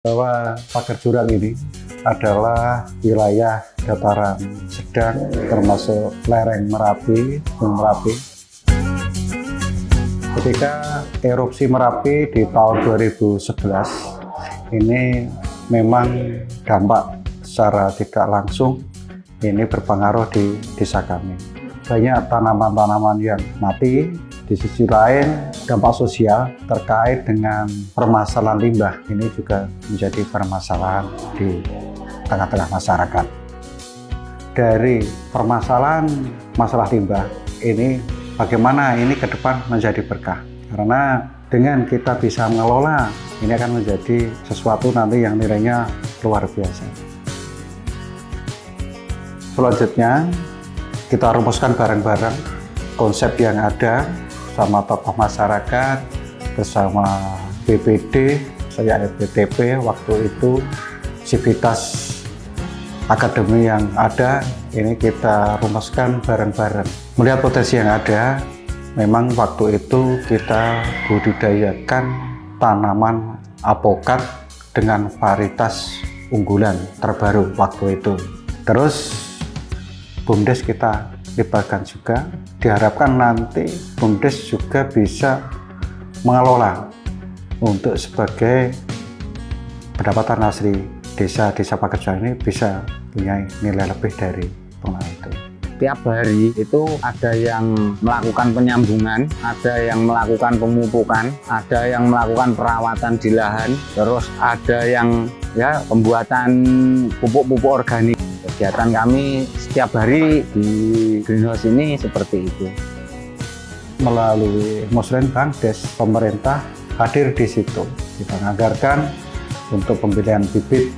bahwa pagar jurang ini adalah wilayah dataran sedang termasuk lereng Merapi, Gunung Merapi. Ketika erupsi Merapi di tahun 2011 ini memang dampak secara tidak langsung ini berpengaruh di desa kami. Banyak tanaman-tanaman yang mati. Di sisi lain, dampak sosial terkait dengan permasalahan limbah ini juga menjadi permasalahan di tengah-tengah masyarakat. Dari permasalahan masalah limbah ini, bagaimana ini ke depan menjadi berkah? Karena dengan kita bisa mengelola, ini akan menjadi sesuatu nanti yang nilainya luar biasa. Selanjutnya, kita rumuskan bareng-bareng konsep yang ada sama tokoh masyarakat, bersama BPD, saya LPTP waktu itu, sivitas akademi yang ada, ini kita rumuskan bareng-bareng. Melihat potensi yang ada, memang waktu itu kita budidayakan tanaman alpukat dengan varietas unggulan terbaru waktu itu. Terus BUMDes kita libatkan juga, diharapkan nanti BUMDes juga bisa mengelola untuk sebagai pendapatan asli desa-desa pagar jurang ini bisa punya nilai lebih dari pengelola itu. Tiap hari itu ada yang melakukan penyambungan, ada yang melakukan pemupukan, ada yang melakukan perawatan di lahan, terus ada yang pembuatan pupuk-pupuk organik. Kegiatan kami setiap hari di greenhouse ini seperti itu. Melalui Musrenbangdes, pemerintah hadir di situ. Kita menganggarkan untuk pembelian bibit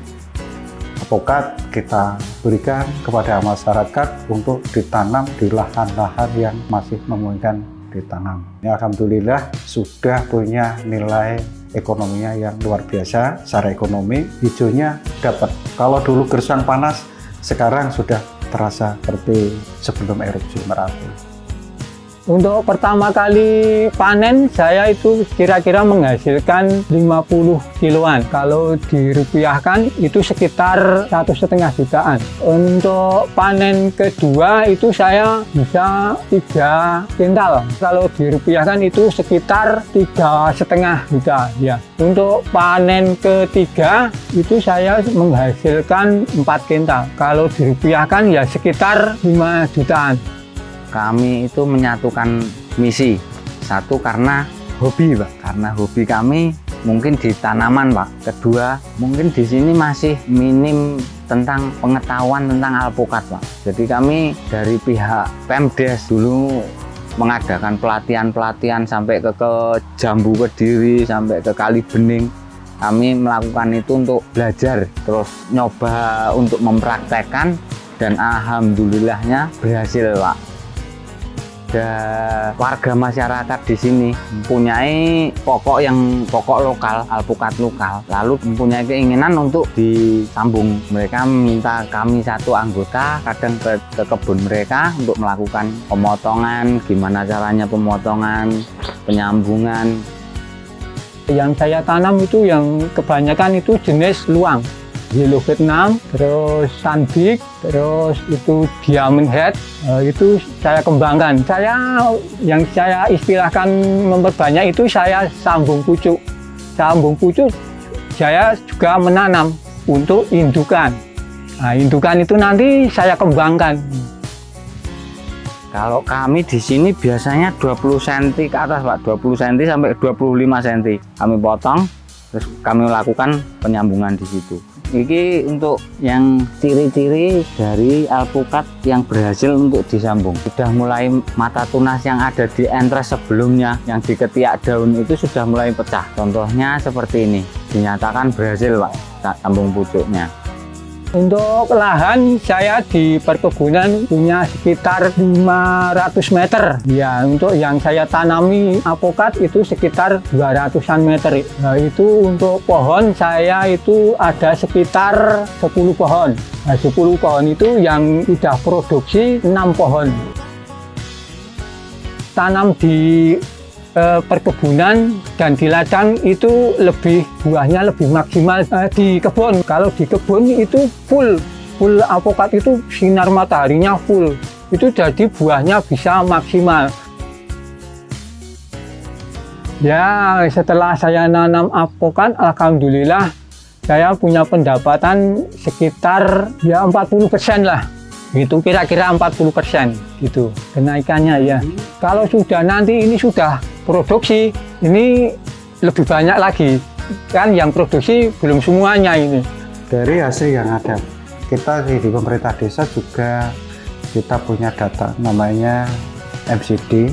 alpukat, kita berikan kepada masyarakat untuk ditanam di lahan-lahan yang masih memungkinkan ditanam. Ya, alhamdulillah sudah punya nilai ekonominya yang luar biasa. Secara ekonomi hijaunya dapat. Kalau dulu gersang panas, sekarang sudah terasa seperti sebelum erupsi Merapi. Untuk pertama kali panen saya itu kira-kira menghasilkan 50 kiloan. Kalau dirupiahkan itu sekitar 1,5 jutaan. Untuk panen kedua itu saya bisa 3 kintal. Kalau dirupiahkan itu sekitar 3,5 juta ya. Untuk panen ketiga itu saya menghasilkan 4 kintal. Kalau dirupiahkan ya sekitar 5 jutaan. Kami itu menyatukan misi. Satu karena hobi, Pak. Karena hobi kami mungkin di tanaman, Pak. Kedua, mungkin di sini masih minim tentang pengetahuan tentang alpukat, Pak. Jadi kami dari pihak Pemdes dulu mengadakan pelatihan-pelatihan sampai ke Jambu Kediri, sampai ke Kali Bening. Kami melakukan itu untuk belajar, terus nyoba untuk mempraktekkan, dan alhamdulillahnya berhasil, Pak. Ada warga masyarakat di sini mempunyai pokok lokal, alpukat lokal, lalu mempunyai keinginan untuk disambung. Mereka meminta kami satu anggota kadang ke kebun mereka untuk melakukan pemotongan, gimana caranya pemotongan, penyambungan. Yang saya tanam itu yang kebanyakan itu jenis luang. Yellow Vietnam, terus Sunbig, terus itu Diamond Head, itu saya kembangkan. Yang saya istilahkan memperbanyak itu saya sambung pucuk. Sambung pucuk saya juga menanam untuk indukan. Nah, indukan itu nanti saya kembangkan. Kalau kami di sini biasanya 20 cm ke atas, Pak, 20 cm sampai 25 cm. Kami potong, terus kami lakukan penyambungan di situ. Ini untuk yang ciri-ciri dari alpukat yang berhasil untuk disambung. Sudah mulai mata tunas yang ada di entres sebelumnya, yang di ketiak daun itu sudah mulai pecah. Contohnya seperti ini, dinyatakan berhasil, Pak, sambung pucuknya. Untuk lahan saya di perkebunan punya sekitar 500 meter. Ya, untuk yang saya tanami alpukat itu sekitar 200-an meter. Nah, itu untuk pohon saya itu ada sekitar 10 pohon. Nah, 10 pohon itu yang sudah produksi 6 pohon. Tanam di perkebunan dan di ladang itu buahnya lebih maksimal di kebun. Kalau di kebun itu full alpukat itu sinar mataharinya full. Itu jadi buahnya bisa maksimal. Ya, setelah saya nanam alpukat, alhamdulillah saya punya pendapatan sekitar ya 40% lah. Itu kira-kira 40% gitu kenaikannya ya. Kalau sudah nanti ini sudah produksi, ini lebih banyak lagi. Kan yang produksi belum semuanya ini. Dari hasil yang ada, kita di pemerintah desa juga kita punya data namanya MCD,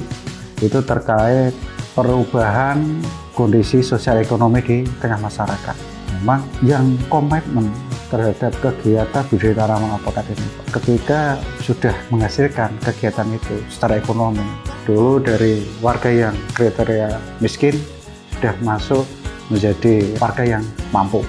itu terkait perubahan kondisi sosial ekonomi di tengah masyarakat. Memang yang komitmen terhadap kegiatan budidaya tanaman alpukat ini ketika sudah menghasilkan kegiatan itu secara ekonomi, dulu dari warga yang kriteria miskin sudah masuk menjadi warga yang mampu.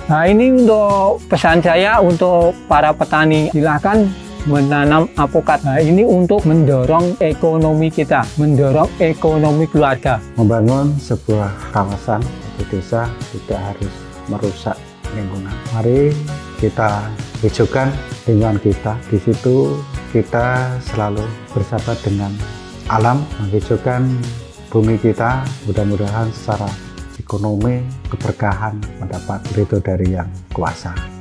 Nah, ini untuk pesan saya untuk para petani, silakan menanam alpukat. Nah, ini untuk mendorong ekonomi kita, mendorong ekonomi keluarga. Membangun sebuah kawasan atau desa tidak harus merusak lingkungan. Mari kita hijaukan lingkungan kita. Di situ kita selalu bersahabat dengan alam, menghijaukan bumi kita. Mudah-mudahan secara ekonomi keberkahan mendapat ridho dari Yang Kuasa.